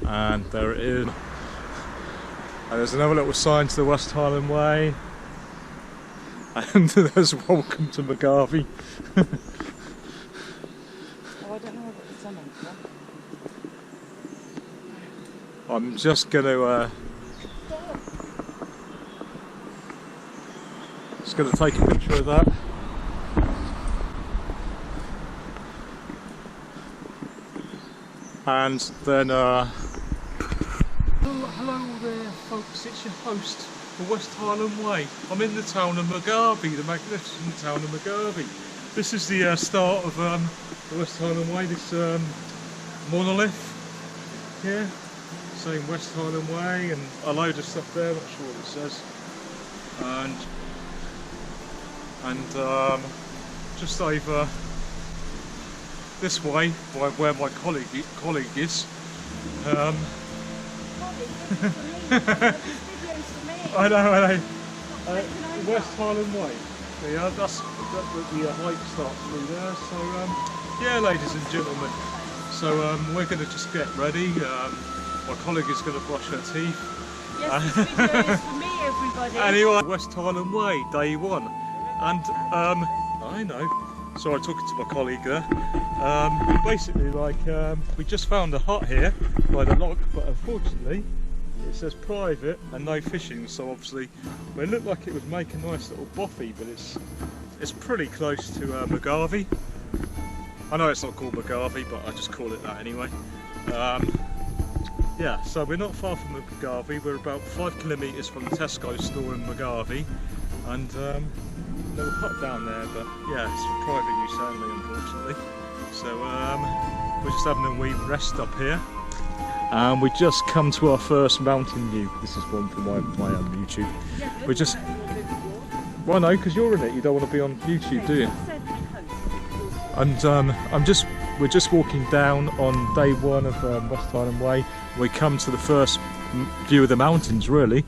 and there it is. And there's another little sign to the West Highland Way, and there's welcome to Milngavie. Oh, I don't know what the sun is. I'm just going to take a picture of that. And then hello there folks, it's your host, the West Highland Way. I'm in the town of Milngavie, the magnificent town of Milngavie. This is the start of the West Highland Way, this monolith here, saying West Highland Way, and a load of stuff there, not sure what it says. And just over this way, by where my colleague is. I know. West Highland Way. Yeah, that's the hike starts through there. So yeah, ladies and gentlemen. So we're going to just get ready. My colleague is going to brush her teeth. Yes, this video is for me, everybody. Anyway, West Highland Way, day one, and I know. So I'm talking to my colleague there. Basically, like, we just found a hut here by the Loch, but unfortunately it says private and no fishing. So obviously, well, it looked like it would make a nice little bothy, but it's pretty close to Milngavie. I know it's not called Milngavie, but I just call it that anyway. Yeah, so we're not far from Milngavie. We're about 5 kilometres from the Tesco store in Milngavie, and little hut down there, but yeah, it's for private use only, unfortunately. So we're just having a wee rest up here, and we just come to our first mountain view. This is one for my YouTube. Yeah, We're just, well, no, because you're in it. You don't want to be on YouTube, do you? And we're just walking down on day one of West Highland Way. We come to the first view of the mountains, really.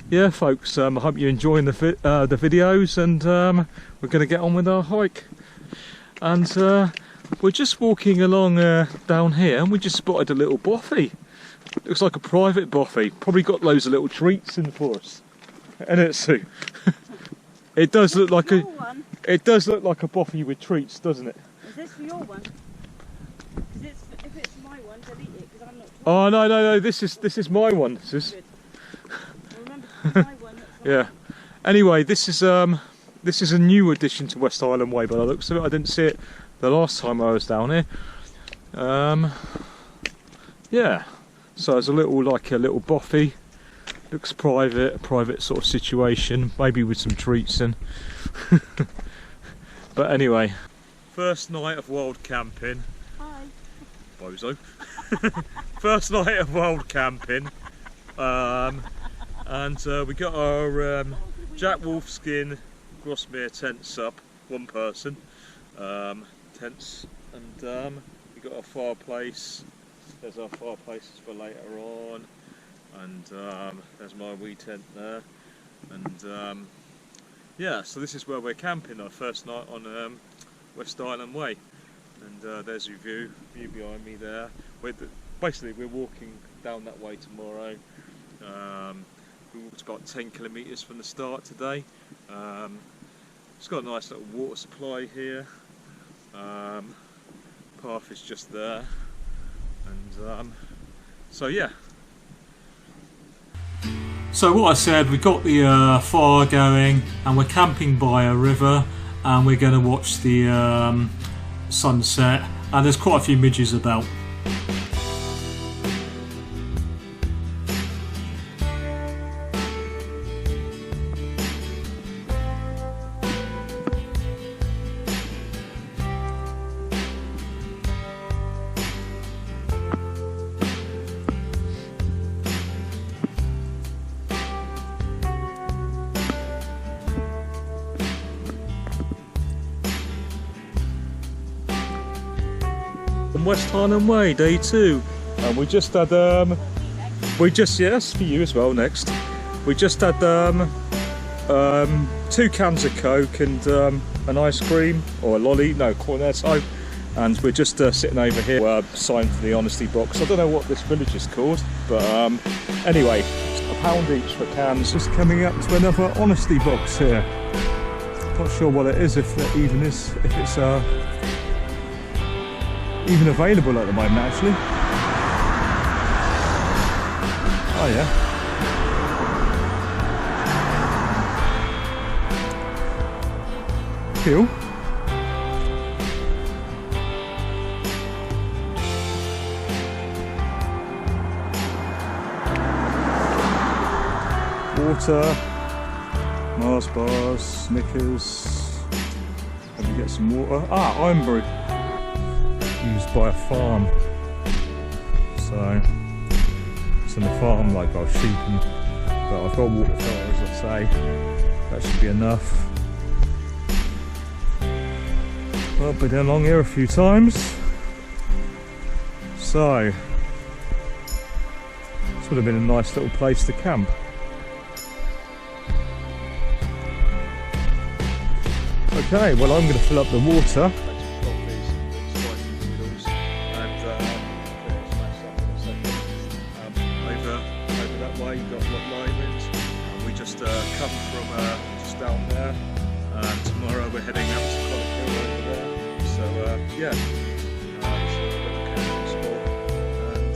Yeah, folks, I hope you're enjoying the videos, and we're going to get on with our hike. And we're just walking along down here, and we just spotted a little bothy. Looks like a private bothy. Probably got loads of little treats in for us. And it, Sue? It does look like a. It does look like a bothy with treats, doesn't it? Is this for your one? If it's my one, delete it, because I'm not. Oh no! This is my one. This is. Good. Remember, my one. Yeah. Anyway, this is a new addition to West Highland Way, by the looks of it. I didn't see it the last time I was down here. Yeah. So there's a little bothy. Looks private, a private sort of situation, maybe with some treats in. But anyway, first night of wild camping. Hi. Bozo. First night of wild camping. And we got our Jack Wolfskin Grosmere tents up, one person tents, and we got our fireplace. There's our fireplaces for later on, and there's my wee tent there, and yeah, so this is where we're camping our first night on West Highland Way, and there's your view behind me there. Basically we're walking down that way tomorrow. We walked about 10 kilometres from the start today. It's got a nice little water supply here. Path is just there, and so yeah. So what I said, we got the fire going, and we're camping by a river, and we're going to watch the sunset, and there's quite a few midges about. West Highland Way, day 2, and we just had yes, for you as well next. We just had 2 cans of Coke and an ice cream, or a lolly, no, cornetto, and we're just sitting over here, signed for the honesty box. I don't know what this village is called, but anyway, £1 each for cans. Just coming up to another honesty box here. Not sure what it is, if it's even available at the moment actually. Oh yeah. Cool. Water, Mars bars, Snickers. Let me get some water. Ah, iron brew. Used by a farm. So it's on the farm, like I've sheep, but I've got water filter, as I say. That should be enough. Well, I've been along here a few times. So this would have been a nice little place to camp. Okay, well I'm going to fill up the water. Over that way you've got Loch and we just come from just down there, and tomorrow we're heading up to Conic over there. So yeah, so we've got the camping spot, and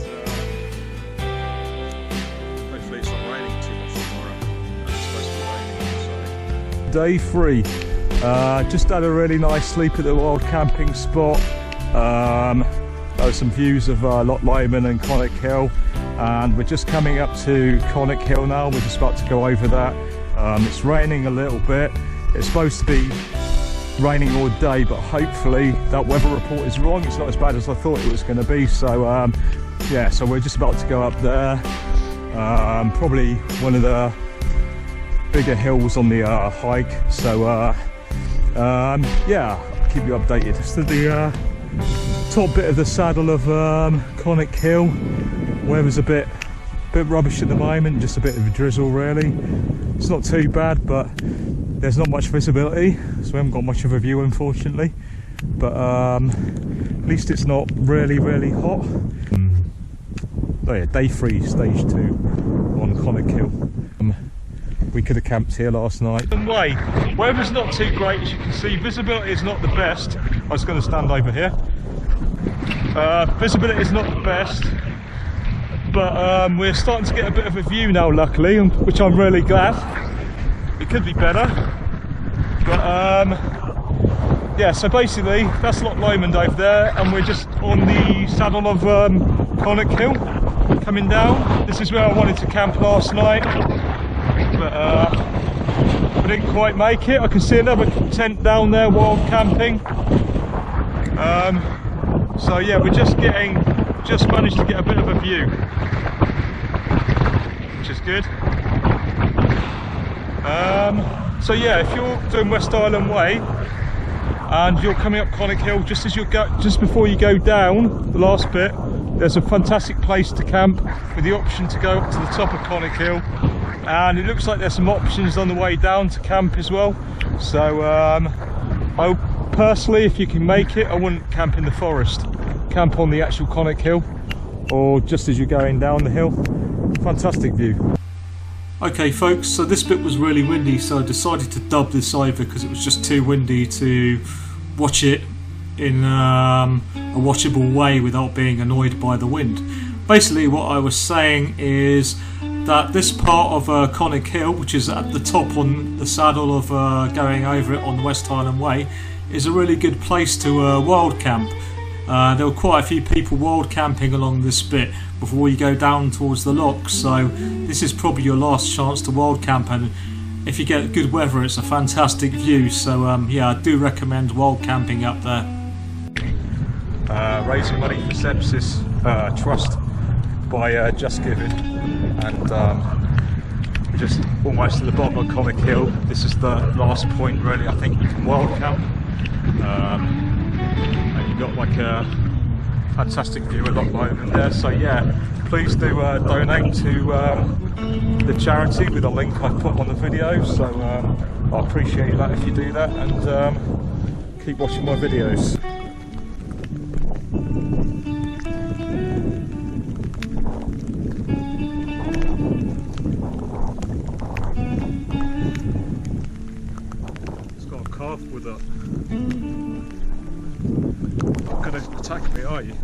hopefully it's not raining too much tomorrow. It's supposed to be raining outside. Day 3. Just had a really nice sleep at the wild camping spot. There were some views of Loch Lomond and Conic Hill, and we're just coming up to Conic Hill now. We're just about to go over that. It's raining a little bit. It's supposed to be raining all day, but hopefully that weather report is wrong. It's not as bad as I thought it was going to be. So yeah, so we're just about to go up there. Probably one of the bigger hills on the hike. So yeah, I'll keep you updated. Just at the top bit of the saddle of Conic Hill. Weather's a bit rubbish at the moment, just a bit of a drizzle really. It's not too bad, but there's not much visibility, so we haven't got much of a view unfortunately. But at least it's not really hot. Oh yeah, day 3, stage 2 on Conic Hill. We could have camped here last night. Weather's not too great, as you can see. Visibility is not the best. I was going to stand over here. Visibility is not the best, but we're starting to get a bit of a view now, luckily, which I'm really glad. It could be better, but yeah. So basically, that's Loch Lomond over there, and we're just on the saddle of Conic Hill, coming down. This is where I wanted to camp last night, but I didn't quite make it. I can see another tent down there, wild camping. So yeah, we're just managed to get a bit of a view, which is good. So yeah, if you're doing West Island Way and you're coming up Conic Hill, just before you go down the last bit, there's a fantastic place to camp with the option to go up to the top of Conic Hill, and it looks like there's some options on the way down to camp as well. So I personally, if you can make it, I wouldn't camp in the forest. Camp on the actual Conic Hill, or just as you're going down the hill. Fantastic view. Okay folks, so this bit was really windy, so I decided to dub this over because it was just too windy to watch it in a watchable way without being annoyed by the wind. Basically what I was saying is that this part of Conic Hill, which is at the top on the saddle of going over it on the West Highland Way, is a really good place to wild camp. There were quite a few people wild camping along this bit before you go down towards the Loch, so this is probably your last chance to wild camp, and if you get good weather it's a fantastic view. So yeah, I do recommend wild camping up there. Raising money for Sepsis Trust by Just Giving, and just almost at the bottom of Conic Hill. This is the last point really, I think, you can wild camp. And you've got like a fantastic view of Loch Lomond there, so yeah, please do donate to the charity with a link I put on the video. So I appreciate that if you do that, and keep watching my videos. attack me, are you?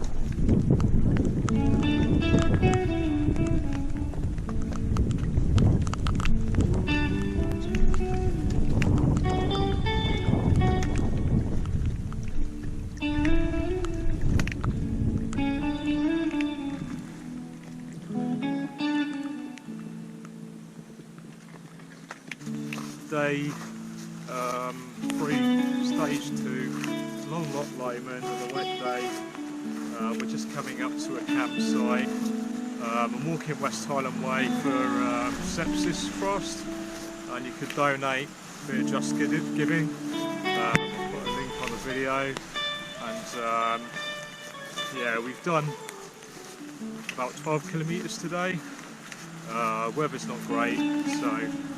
Day 3, stage 2, long Loch Lomond on a wet day. We're just coming up to a campsite. I'm walking West Highland Way for sepsis trust, and you can donate via Just Giving. I'll put a link on the video, and yeah, we've done about 12 kilometres today. Weather's not great, so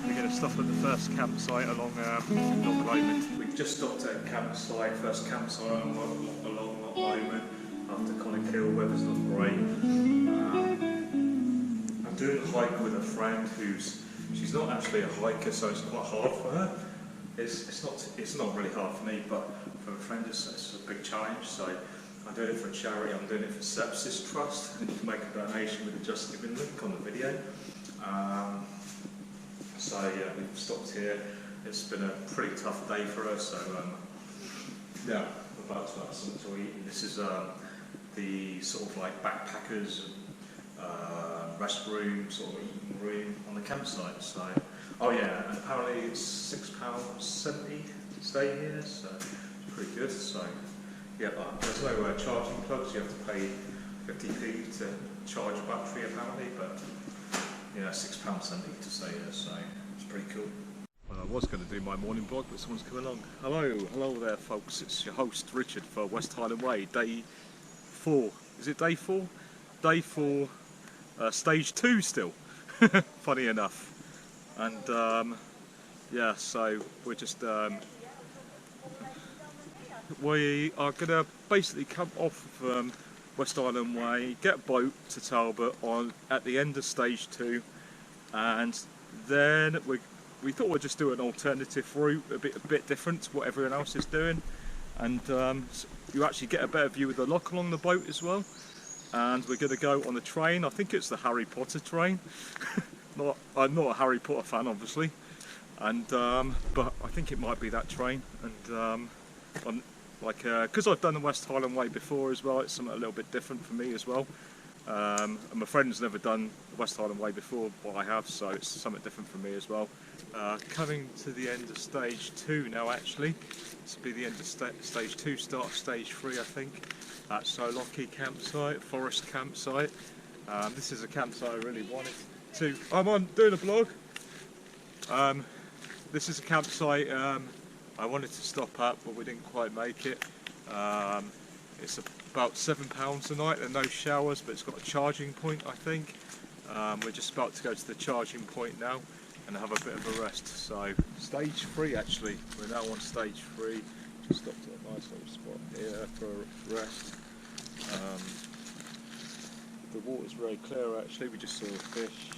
we're going to stop at the first campsite along Loch Lomond. We've just stopped at a campsite, first campsite along Loch Lomond after Conic. Weather's not great. I'm doing a hike with a friend she's not actually a hiker, so it's quite hard for her. It's not really hard for me, but for a friend it's a big challenge. So I'm doing it for a charity. I'm doing it for Sepsis Trust, and you can make a donation with the Just Giving link on the video. So yeah, we've stopped here. It's been a pretty tough day for us, so yeah, we're about to have something to eat. This is the sort of like backpackers rest room, sort of eating room on the campsite. So, oh yeah, and apparently it's £6.70 to stay here, so it's pretty good. So yeah, there's no charging plugs. You have to pay 50p to charge a battery apparently, but yeah, £6.70 to stay here, so it's pretty cool. Well, I was going to do my morning vlog, but someone's come along. Hello there folks, it's your host Richard for West Highland Way, day 4. Is it day 4? Day 4, stage 2 still, funny enough. And yeah, so we're just, we are going to basically come off of West Highland Way, get a boat to Talbot at the end of stage 2, and then we thought we'd just do an alternative route, a bit different to what everyone else is doing, and you actually get a better view of the loch along the boat as well. And we're going to go on the train. I think it's the Harry Potter train. I'm not a Harry Potter fan, obviously, and but I think it might be that train. And because I've done the West Highland Way before as well, it's something a little bit different for me as well. And my friend's never done the West Highland Way before, but I have, so it's something different for me as well. Coming to the end of stage 2 now, actually. This will be the end of stage 2, start of stage 3, I think. At Loch campsite, forest campsite. This is a campsite I really wanted to. I'm doing a vlog. This is a campsite I wanted to stop at, but we didn't quite make it. It's about £7 a night and no showers, but it's got a charging point, I think. We're just about to go to the charging point now and have a bit of a rest. So stage 3 actually, we're now on stage 3. Just stopped at a nice little spot here for a rest. The water's very clear actually, we just saw a fish.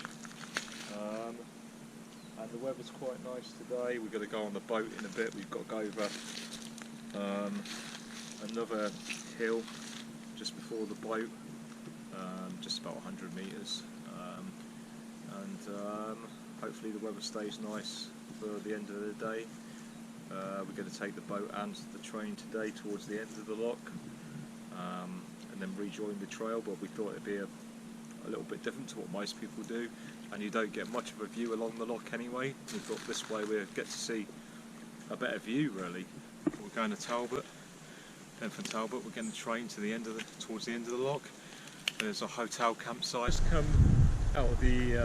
And the weather's quite nice today. We're going to go on the boat in a bit. We've got to go over another hill just before the boat, just about 100 metres, and hopefully the weather stays nice for the end of the day. We're going to take the boat and the train today towards the end of the loch, and then rejoin the trail, but we thought it'd be a little bit different to what most people do, and you don't get much of a view along the loch anyway. We thought this way we'd get to see a better view really. We're going to Talbot. Then from Talbot we're getting the train to the end of towards the end of the loch. There's a hotel campsite. Come out of the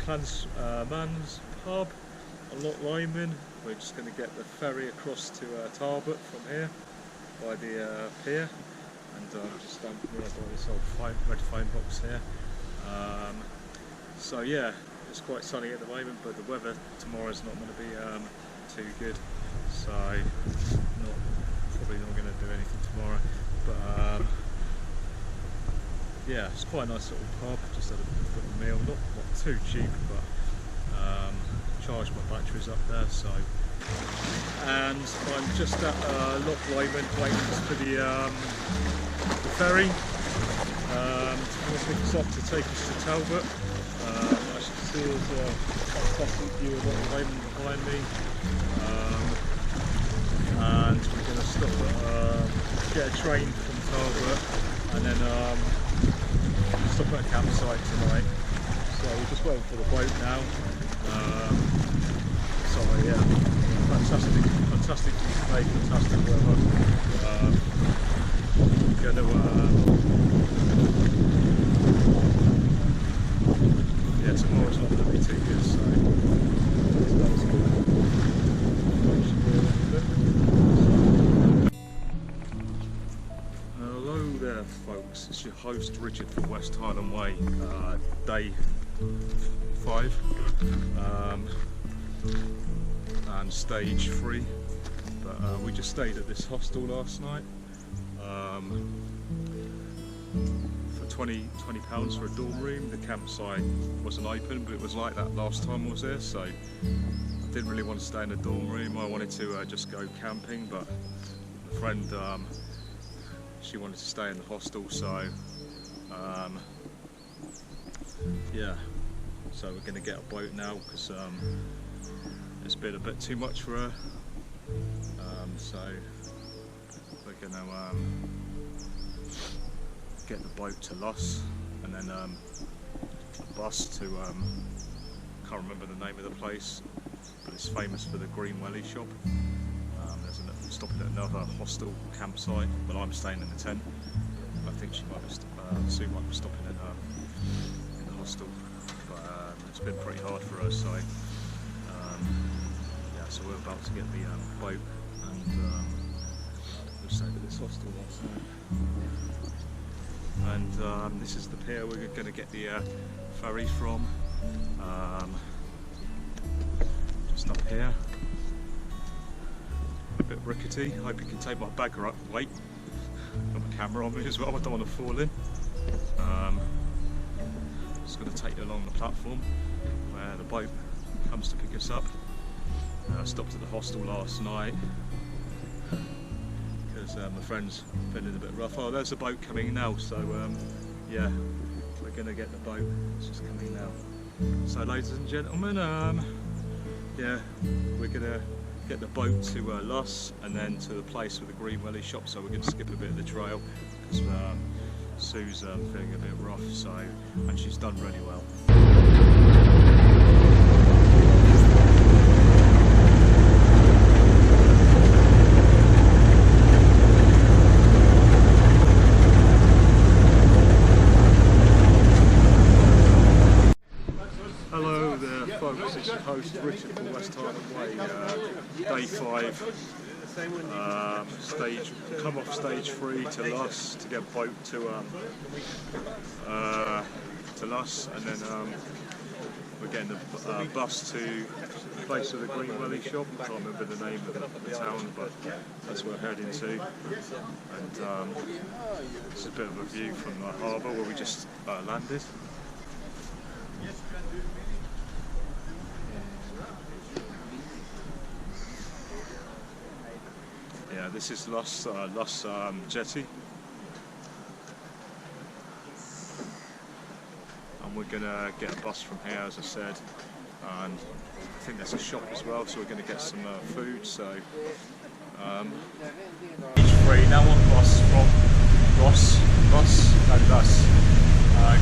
Clansman's pub on Loch Lomond. We're just going to get the ferry across to Talbot from here by the pier, and just stand near by this old red phone box here. So yeah, it's quite sunny at the moment, but the weather tomorrow's not going to be too good, so probably not going to do anything tomorrow. But yeah, it's quite a nice little pub. Just had a little meal, not too cheap, but charged my batteries up there. So, and I'm just at Loch Lomond waiting for the ferry to pick us up to take us to Talbot. As you can see, there's a fantastic view of Loch behind me. And we're going to stop at, get a train from Talbot and then stop at a campsite tonight. So we're just waiting for the boat now. So yeah, fantastic day, fantastic weather. Going to yeah, tomorrow's not going to be too good, so that's good. Hello there folks, it's your host Richard from West Highland Way, day 5 and stage 3, but we just stayed at this hostel last night for £20 for a dorm room. The campsite wasn't open, but it was like that last time I was there, so I didn't really want to stay in a dorm room. I wanted to just go camping, but a friend she wanted to stay in the hostel, so yeah, so we're going to get a boat now because it's been a bit too much for her, so we're going to get the boat to Luss and then a bus to, can't remember the name of the place, but it's famous for the green welly shop. Stopping at another hostel campsite, but I'm staying in the tent. I think she might be Sue might be stopping in the hostel, but it's been pretty hard for us, so yeah, so we're about to get the boat, and we stayed at this hostel last night, and this is the pier we're going to get the ferry from, just up here. A bit rickety. Hope you can take my bag weight and my camera on me as well. I don't want to fall in. Just going to take you along the platform where the boat comes to pick us up. I stopped at the hostel last night because my friend's feeling a bit rough. Oh, there's a boat coming now, so yeah, we're going to get the boat. It's just coming now. So ladies and gentlemen, yeah, we're going to get the boat to Luss and then to the place with the green welly shop, so we're going to skip a bit of the trail because Sue's feeling a bit rough, so, and she's done really well. Hello there folks, it's your host Richard from West Highland Way, day 5, come off stage 3 to Luss to get boat to Luss, and then we're getting the bus to the place with the green welly shop. I can't remember the name of the town, but that's where we're heading to, and this is a bit of a view from the harbour where we just landed. Yeah, this is Luss jetty, and we're gonna get a bus from here, as I said, and I think there's a shop as well, so we're gonna get some food. So each free now on bus from Luss,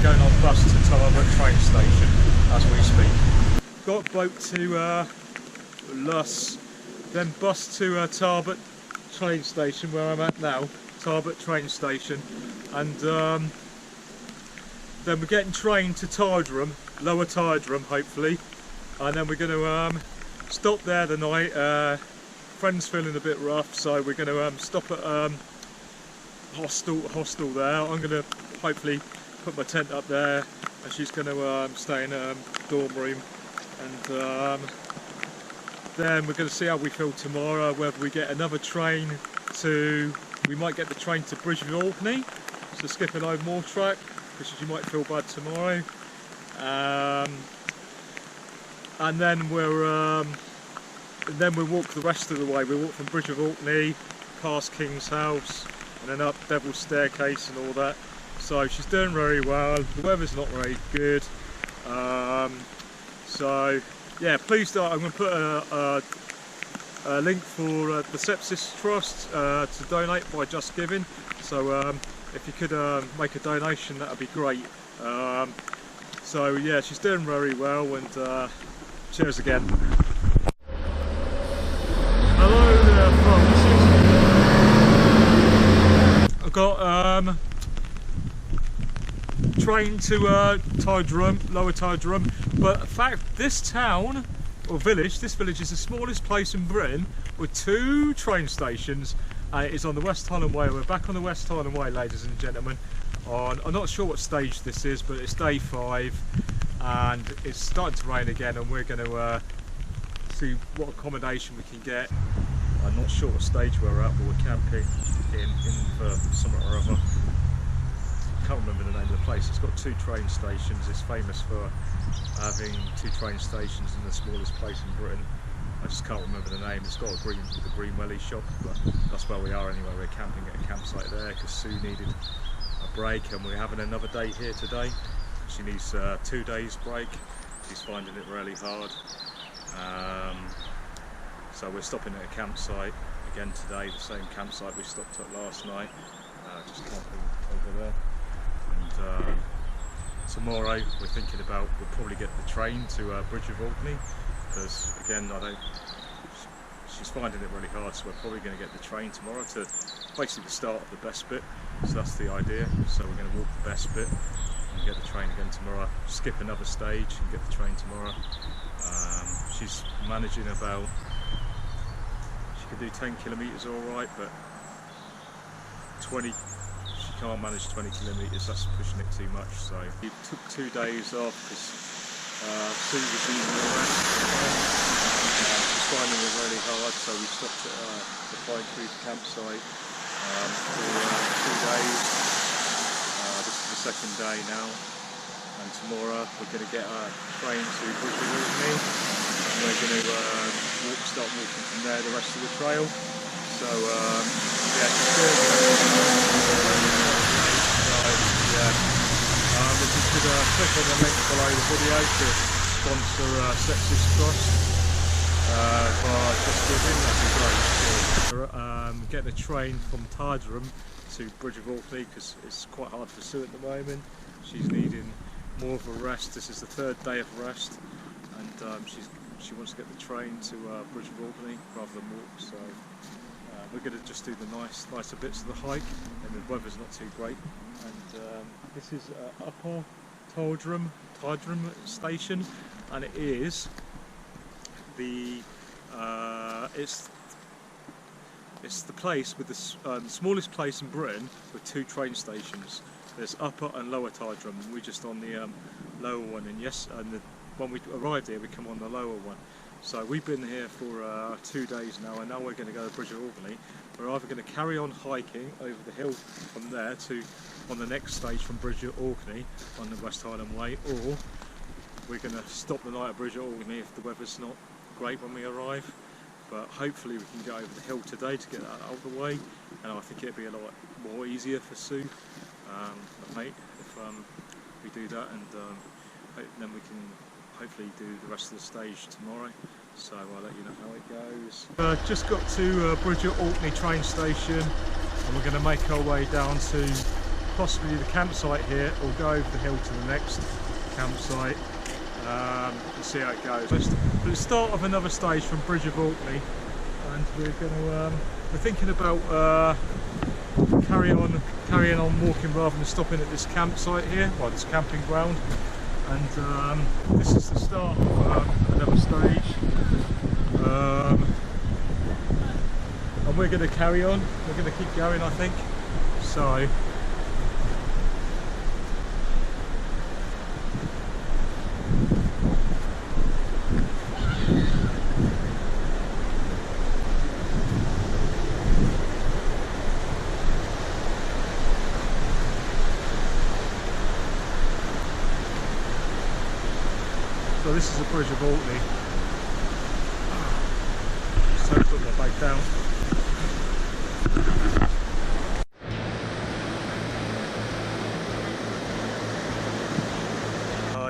going on bus to Tulla train station as we speak. Got boat to Luss, then bus to Talbot train station where I'm at now, Talbot train station, and then we're getting train to Tyndrum, lower Tyndrum hopefully, and then we're going to stop there the night. Friend's feeling a bit rough, so we're going to stop at hostel there. I'm going to hopefully put my tent up there, and she's going to stay in a dorm room, and then we're going to see how we feel tomorrow, whether we get another train to, we might get the train to Orchy, so skipping over Moor track, because you might feel bad tomorrow, and then we'll walk the rest of the way. We'll walk from Orchy past King's House, and and then up Devil's Staircase and all that. So she's doing very well. The weather's not very good. So yeah, please I'm going to put a link for the Sepsis Trust to donate by Just Giving. So if you could make a donation, that would be great. So yeah, she's doing very well, and cheers again. Hello there folks. I've got train to Tyndrum, Lower Tyndrum, but in fact this town, or village, this village is the smallest place in Britain with 2 train stations. It's on the West Highland Way. We're back on the West Highland Way, ladies and gentlemen. I'm not sure what stage this is, but it's day 5 and it's starting to rain again, and we're going to see what accommodation we can get. I'm not sure what stage we're at, but we're camping in for somewhere or other. I can't remember the name of the place. It's got 2 train stations. It's famous for having 2 train stations in the smallest place in Britain. I just can't remember the name. It's got the Green Welly shop, but that's where we are anyway. We're camping at a campsite there because Sue needed a break, and we're having another day here today. She needs 2 days break. She's finding it really hard. So we're stopping at a campsite again today, the same campsite we stopped at last night, just camping over there. And tomorrow we're thinking about, we'll probably get the train to Bridge of Orchy, because again she's finding it really hard, so we're probably going to get the train tomorrow to basically the start of the best bit. So that's the idea. So we're going to walk the best bit and get the train again tomorrow, skip another stage and get the train tomorrow. She's managing about, she can do 10 kilometres alright, but 20, she can't manage 20 kilometres, that's pushing it too much. So we took 2 days off because Sue was needing more rest. She's finding it really hard, so we stopped at the Pine Trees campsite for 2 days. This is the 2nd day now, and tomorrow we're going to get our train to Bridge of Orchy, and we're going to start walking from there the rest of the trail. So yeah, she's doing if you could click on the link below the video to sponsor Sepsis Trust by Just Giving, that'd be great. Getting a train from Tyndrum to Bridge of Orchy because it's quite hard for Sue at the moment. She's needing more of a rest. This is the 3rd day of rest, and she wants to get the train to Bridge of Orchy rather than walk. So we're going to just do the nicer bits of the hike, and the weather's not too great. And this is Upper Tyndrum station, and it is the it's the place with the smallest place in Britain with 2 train stations. There's Upper and Lower Tyndrum, and we're just on the lower one. And when we arrived here, we come on the lower one. So we've been here for 2 days now, and now we're going to go to Bridge of Orchy. We're either going to carry on hiking over the hill from there to on the next stage from Bridge of Orchy on the West Highland Way, or we're going to stop the night at Bridge of Orchy if the weather's not great when we arrive. But hopefully we can get over the hill today to get that out of the way, and I think it'll be a lot more easier for Sue, mate, if we do that, and then we can hopefully do the rest of the stage tomorrow. So I'll let you know how it goes. Just got to Bridge of Orchy train station, and we're going to make our way down to possibly the campsite here, or go over the hill to the next campsite and see how it goes. But the start of another stage from Bridge of Orchy, and we're thinking about carrying on walking rather than stopping at this campsite here, well, this camping ground. And this is the start of another stage, and we're going to carry on. We're going to keep going, I think. So this is the Bridge of Orchy. So put my bag down.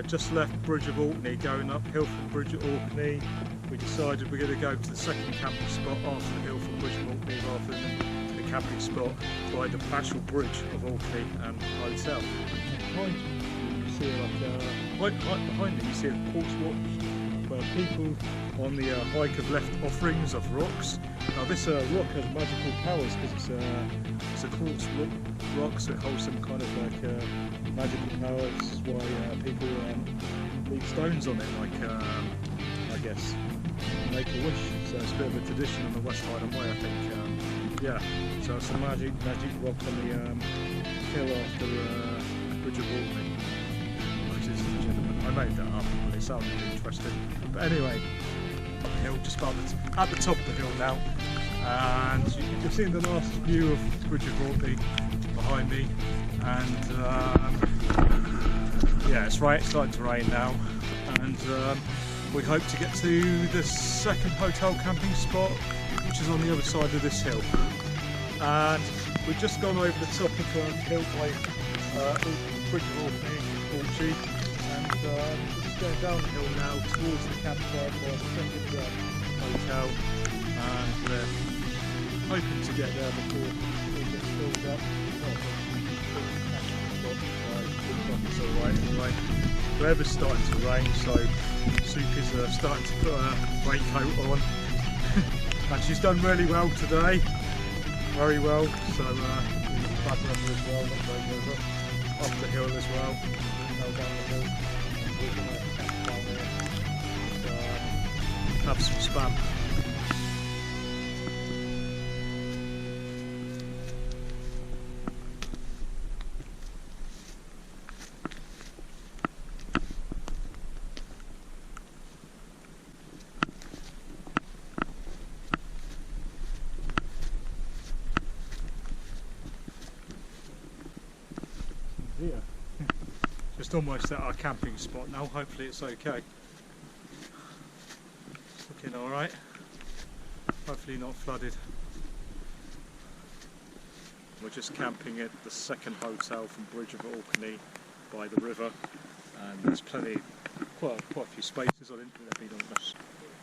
just left Bridge of Orkney, going uphill from Bridge of Orkney. We decided we're going to go to the second camping spot after the hill from Bridge of Orkney rather than the camping spot by the actual Bridge of Orkney and Hotel. Behind you see behind you see a quartz watch where people on the hike have left offerings of rocks. Now this rock has magical powers because it's a quartz rock, so it holds some kind of like magical powers. This is why people leave stones on it, like I guess make a wish. So it's a bit of a tradition on the West Highland Way, I think. Yeah, so it's a magic rock on the hill after Bridge of Orkney. I made that up, but it sounded interesting. But anyway, uphill, just about at the top of the hill now, and you've seen the last view of Bridge of Orkney behind me, and yeah, it's starting to rain now, and we hope to get to the second hotel camping spot, which is on the other side of this hill. And we've just gone over the top of the hill by Bridge of Orkney, Orchy. We're just going down the hill now towards the campsite for the second hotel, and we're hoping to get there before it gets filled up. It's alright anyway. The weather's starting to rain, so Suki's starting to put a raincoat on. And she's done really well today, very well, so bad weather as well, not great weather. Up the hill as well, now down the hill. We're going to camp down there and have some spam. Yeah. Just almost at our camping spot now, hopefully it's okay. Looking alright. Hopefully not flooded. We're just camping at the second hotel from Bridge of Orkney by the river, and there's quite a few spaces. I didn't think there'd be enough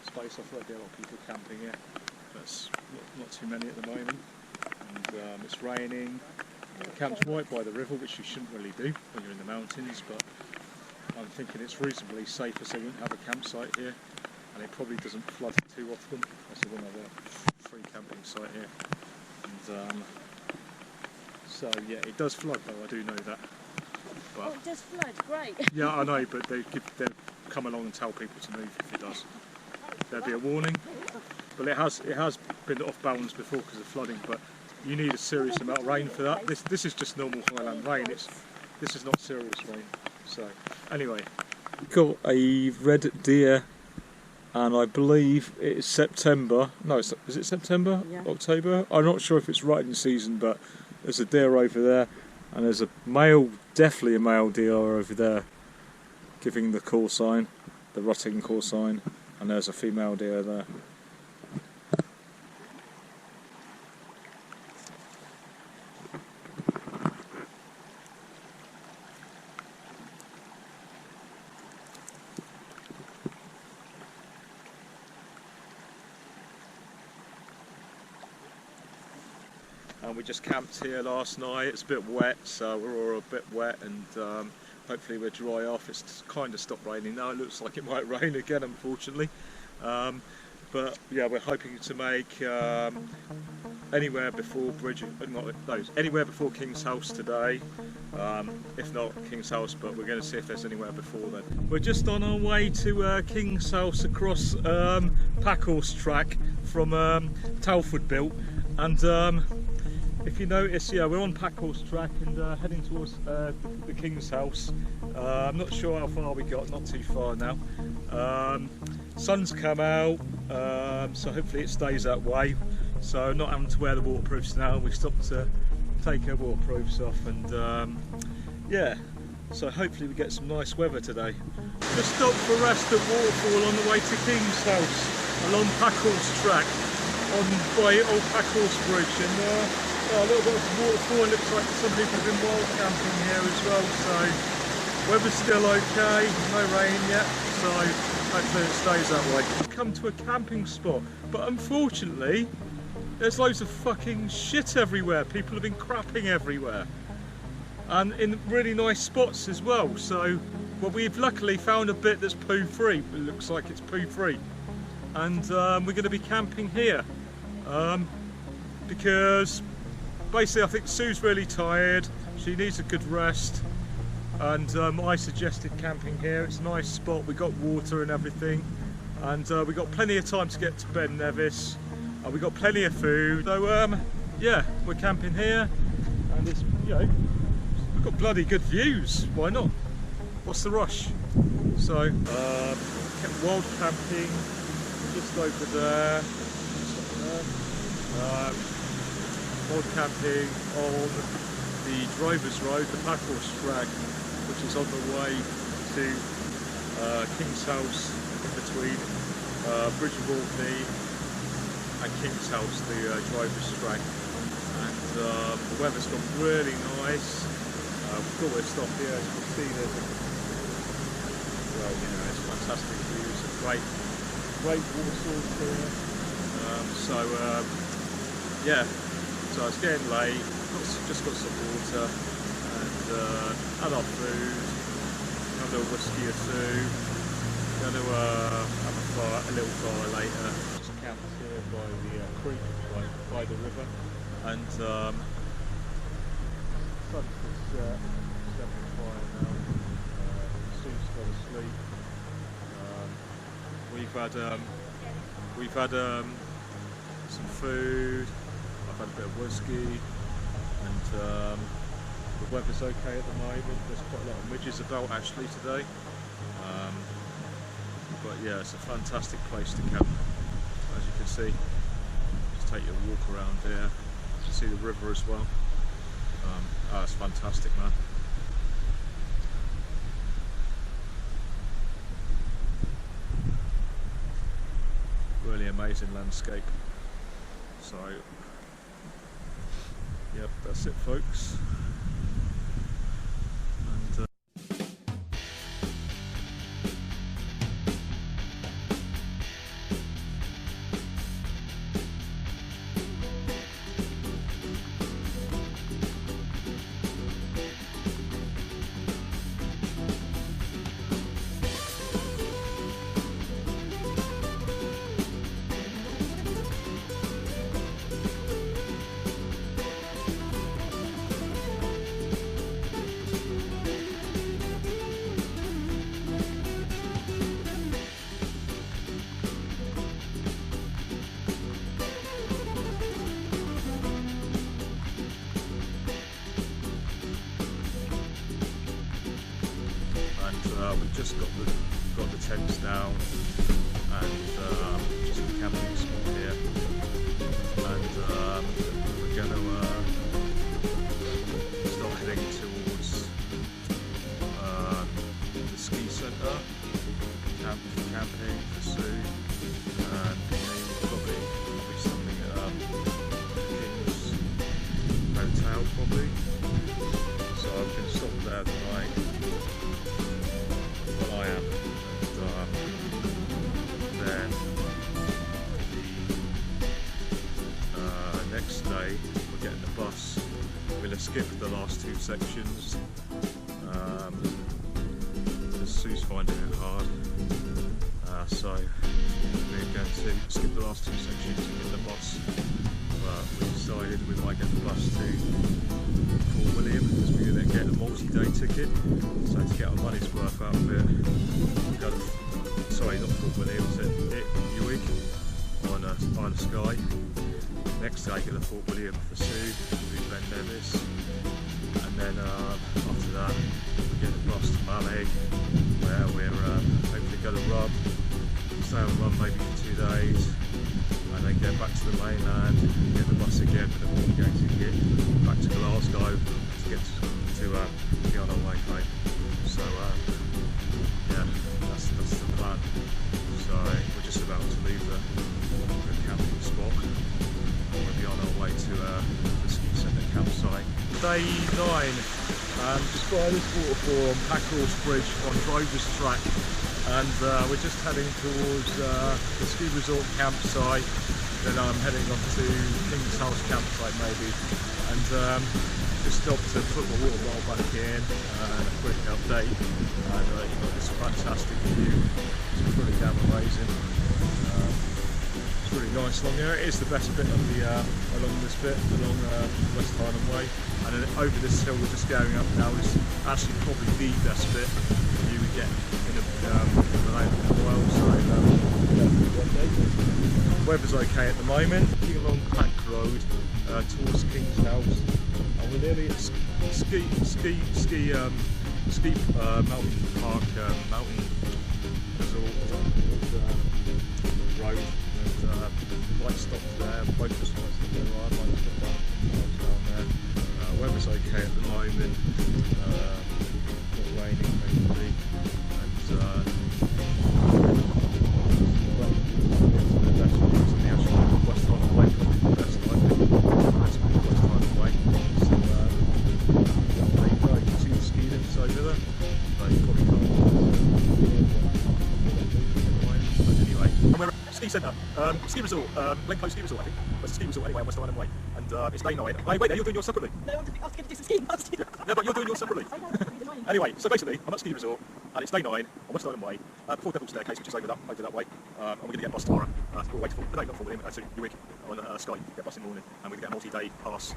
space. I thought there'd be a lot of people camping here, but it's not too many at the moment. And it's raining. The camp's right by the river, which you shouldn't really do when you're in the mountains, but I'm thinking it's reasonably safer, so you won't have a campsite here, and it probably doesn't flood too often. That's one other free camping site here. And so yeah, it does flood though, I do know that. But, oh, it does flood, great. Yeah, I know, but they come along and tell people to move if it does. There'll be a warning, but it has been off balance before because of flooding, but you need a serious amount of rain for that. This is just normal Highland rain. This is not serious rain. So anyway, got a red deer, and I believe it's September. No, is it September? Yeah. October? I'm not sure if it's riding season, but there's a deer over there, and there's a male, definitely a male deer over there, giving the call sign, the rutting call sign, and there's a female deer there. And we just camped here last night. It's a bit wet, so we're all a bit wet, and hopefully we're dry off. It's kind of stopped raining now. It looks like it might rain again, unfortunately. But yeah, we're hoping to make anywhere before anywhere before King's House today. If not King's House, but we're going to see if there's anywhere before then. We're just on our way to King's House across Packhorse track from Talford built, and if you notice, yeah, we're on Packhorse track and heading towards the King's House. I'm not sure how far we got, not too far now. Sun's come out, so hopefully it stays that way. So not having to wear the waterproofs now. We stopped to take our waterproofs off, and yeah, so hopefully we get some nice weather today. Just stopped for rest at Waterfall on the way to King's House along Packhorse track by Old Packhorse Bridge, and a little bit of waterfall. It looks like some people have been wild camping here as well, so Weather's still okay, no rain yet, so hopefully it stays that way. Come to a camping spot, but unfortunately there's loads of fucking shit everywhere. People have been crapping everywhere, and in really nice spots as well. So, well, we've luckily found a bit that's poo free. It looks like it's poo free, and we're going to be camping here because basically I think Sue's really tired. She needs a good rest. And I suggested camping here. It's a nice spot, we got water and everything, and we got plenty of time to get to Ben Nevis, and we got plenty of food. So yeah, we're camping here, and it's, you know, we've got bloody good views, why not? What's the rush? So wild camping just over there, wild camping on the driver's road, the pack horse track, which is on the way to King's House, in between Bridge of Orchy and King's House, the driver's track. And the weather's got really nice. We've got this stuff here, as you can see there's well, you know, it's fantastic views, a great water source here. Yeah, so it's getting late. Just got some water and had our food, had a whiskey or two, going to have a little fire later. Just camped here by the creek, by the river, and sun's just stepping fire now. Sue's fell asleep. We've had some food. I've had a bit of whiskey. And the weather's okay at the moment. There's quite a lot of midges about actually today, but yeah, it's a fantastic place to camp, as you can see. Just take your walk around here. You can see the river as well. Oh, it's fantastic, man. Really amazing landscape. So yep, that's it, folks. And, we've just got the tents down and just a camping spot here, and we're going to start heading towards the ski centre, camping for Sue, and probably something at King's Hotel probably. So I'm going to stop there tonight. Well, I am, and then the next day we're getting the bus. We're going to skip the last two sections because Sue's finding it hard, so we're going to skip the last two sections and get the bus, but we decided we might get the bus to Fort William because we're going to get a multi-day ticket, so to get our money's worth out of it, we go to, sorry, not Fort William, it's Ewig on a Sky. Next day get the Fort William for Sue, we'll do Ben Nevis, and then after that we get the bus to Malé, where we're hopefully going to Rum, stay on Rum maybe for 2 days, and then get back to the mainland, get the bus again with a walking ticket back to Glasgow to get to be on our way home. So yeah, that's the plan. So we're just about to leave the camping spot. We'll be on our way to the ski centre campsite. Day 9, just by this waterfall on Packhorse Bridge on Drover's Track, and we're just heading towards the ski resort campsite. Then I'm heading off to King's House campsite maybe, and just stopped to put my water bottle back in and a quick update. And you've got this fantastic view, it's pretty damn amazing. It's really nice along here. It is the best bit of the along this bit, along West Highland Way, and then over this hill we're just going up now is actually probably the best bit you would get in a while. So weather's okay at the moment. Looking along Crack Road towards King's House, and we're nearly at ski mountain park, mountain resort road. Might stop there, both of us might stop there, I might stop down there. Weather's okay at the moment, not raining thankfully, and the best views on the actual West Highland Way, probably the best I think, West Highland Way. So there you go, you can see the ski lifts over there, but you probably can't. But anyway. Ski centre, ski resort, Glencoe ski resort I think. It's a ski resort anyway on West Highland Way, and it's day night. Hey, wait there, you're doing yours separately. No, I was going to do some skiing. No, but you're doing yours separately. Anyway, so basically, I'm at ski resort, and it's day 9 on West Highland Way, before Devil's Staircase, which is over that way, and we're going to get a bus tomorrow. We'll wait for the day, not 4 a.m, to Uig on Sky, get a bus in the morning, and we're going to get a multi-day pass,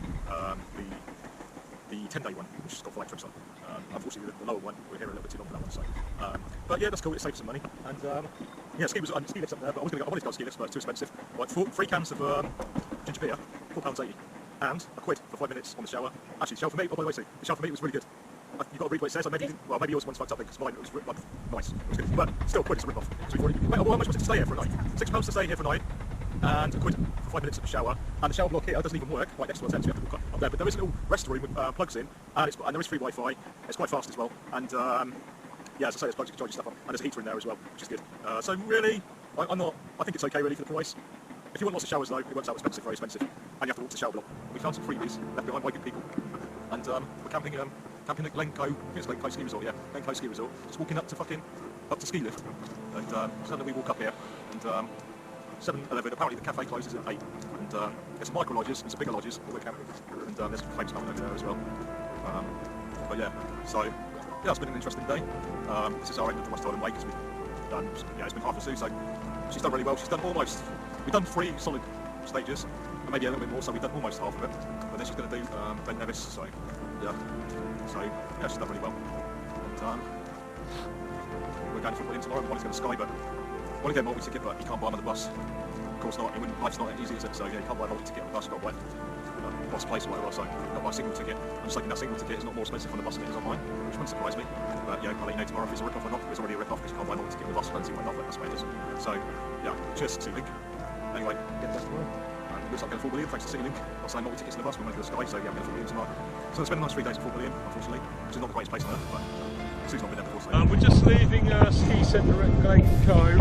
the 10-day one, which has got 5 trips on. Unfortunately, the lower one, we're here a little bit too long for that one, so. But yeah, that's cool, it saves some money, and yeah, ski lifts up there, but I wanted to go ski lifts, but it's too expensive. Like 3 cans of ginger beer, £4.80, and a quid for 5 minutes on the shower. Actually, the shower for me, oh by the way, see, the shower for me was really good. You've got to read what it says, maybe yours one's fucked up because mine was like, nice, it was good. But still, a quid is a rip-off. So we've already, how much was it to stay here for a night? £6 to stay here for a night, and a quid for 5 minutes of the shower. And the shower block here doesn't even work, right next to our tent, so we have to walk up there. But there is a little rest room with plugs in, and there is free Wi-Fi. It's quite fast as well, and yeah, as I say, there's plugs you can charge your stuff up, and there's a heater in there as well, which is good. So really, I think it's okay really for the price. If you want lots of showers though, it works out expensive, very expensive, and you have to walk to the shower block. We found some freebies left behind by good people, and we're camping at Glencoe, I think it's Glencoe ski resort, yeah, Glencoe ski resort. Just walking up to ski lift, and suddenly we walk up here, and 7:11. Apparently the cafe closes at 8, and there's some micro lodges and some bigger lodges that we're camping, and there's some famous mountain over there as well. But yeah, so yeah, it's been an interesting day. This is our end of the West Highland Way because we've done, yeah, it's been half a Sue, so she's done really well. She's done almost, we've done 3 solid stages, and maybe a little bit more, so we've done almost half of it. But then she's going to do Ben Nevis, so yeah, she's done really well. And we're going to William tomorrow. We wanted to go to Sky, but I want to get a multi-ticket, but you can't buy them on the bus. Of course not. Life's not that easy, is it? So yeah, you can't buy a multi-ticket on the bus. You've got to buy bus place or whatever. So you've got to buy a single ticket. I'm just thinking that single ticket is not more expensive on the bus than it is online, which wouldn't surprise me. But yeah, I'll let you know tomorrow if it's a rip-off or not. It's already a rip-off because you can't buy a multi-ticket on the bus. I don't see why not, but that's the way it is. So yeah, cheers to Link. Anyway, get the best tomorrow. And it looks like I'm going to Fort William, thanks to Link. Not saying multi-tickets in the bus, we're going to go to Sky, so yeah, I'm going to Fort William tonight. So I'll spend a nice 3 days at Fort William, unfortunately, which is not the greatest place on earth, but Sue's not been there before, so. We're just leaving ski centre at Glencoe.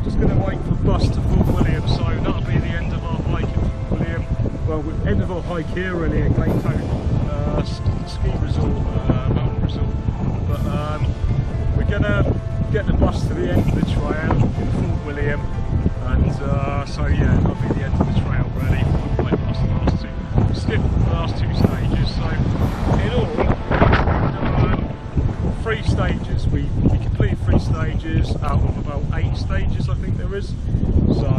Just going to wait for the bus to Fort William, so that'll be the end of our hike at Fort William. Well, end of our hike here really at Glencoe ski resort, mountain resort. But we're going to get the bus to the end of the trail in Fort William, and so yeah, that'll be the end of the trail really. We'll wait past the last 2, skip the last 2 stages. So in all, 3 stages. We completed 3 stages out of about 8 stages I think there is. So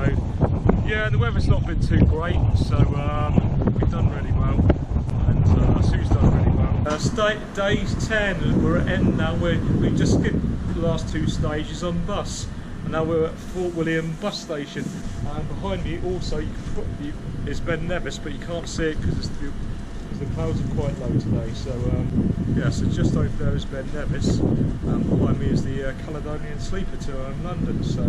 yeah, the weather's not been too great, so we've done really well, and Sue's done really well. Day 10, we're at end now. We've just skipped the last 2 stages on bus, and now we're at Fort William bus station. And behind me also is Ben Nevis, but you can't see it because the clouds are quite low today. So yeah, so just over there is Ben Nevis, and behind me is the Caledonian Sleeper to London. So